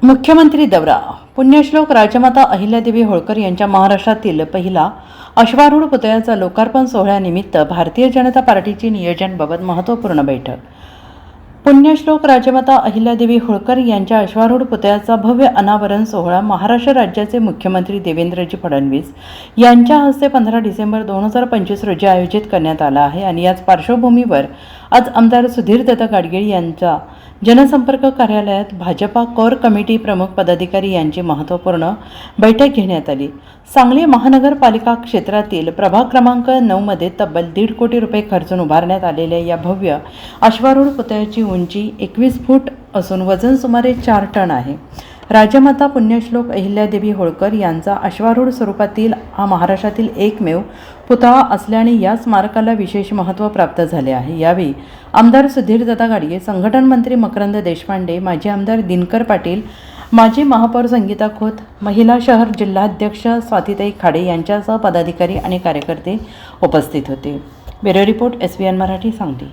मुख्यमंत्री दौरा. पुण्यश्लोक राजमाता अहिल्यादेवी होळकर यांच्या महाराष्ट्रातील पहिला अश्वारूढ पुतळ्याचा लोकार्पण सोहळ्यानिमित्त भारतीय जनता पार्टीची नियोजनाबाबत महत्त्वपूर्ण बैठक. पुण्यश्लोक राजमाता अहिल्यादेवी होळकर यांच्या अश्वारूढ पुतळ्याचा भव्य अनावरण सोहळा महाराष्ट्र राज्याचे मुख्यमंत्री देवेंद्रजी फडणवीस यांच्या हस्ते 15 डिसेंबर 2025 रोजी आयोजित करण्यात आला आहे. आणि याच पार्श्वभूमीवर आज आमदार सुधीरदादा गाडगीळ यांचा जनसंपर्क कार्यालयात भाजपा कोर कमिटी प्रमुख पदाधिकारी यांची महत्त्वपूर्ण बैठक घेण्यात आली. सांगली महानगरपालिका क्षेत्रातील प्रभाग क्रमांक 9 मध्ये तब्बल 1.5 कोटी रुपये खर्चून उभारण्यात आलेल्या या भव्य अश्वारूढ पुतळ्याची उंची 21 फूट असून वजन सुमारे 4 टन आहे. राजमाता पुण्यश्लोक अहिल्यादेवी होळकर यांचा अश्वारूढ स्वरूपातील हा महाराष्ट्रातील एकमेव पुतळा असल्याने या स्मारकाला विशेष महत्त्व प्राप्त झाले आहे. यावेळी आमदार सुधीरदादा गाडगीळ, संघटन मंत्री मकरंद देशपांडे, माजी आमदार दिनकर पाटील, माजी महापौर संगीता खोत, महिला शहर जिल्हाध्यक्ष स्वातीताई खाडे यांच्यासह पदाधिकारी आणि कार्यकर्ते उपस्थित होते. Bureau report SBN Marathi, Sangli.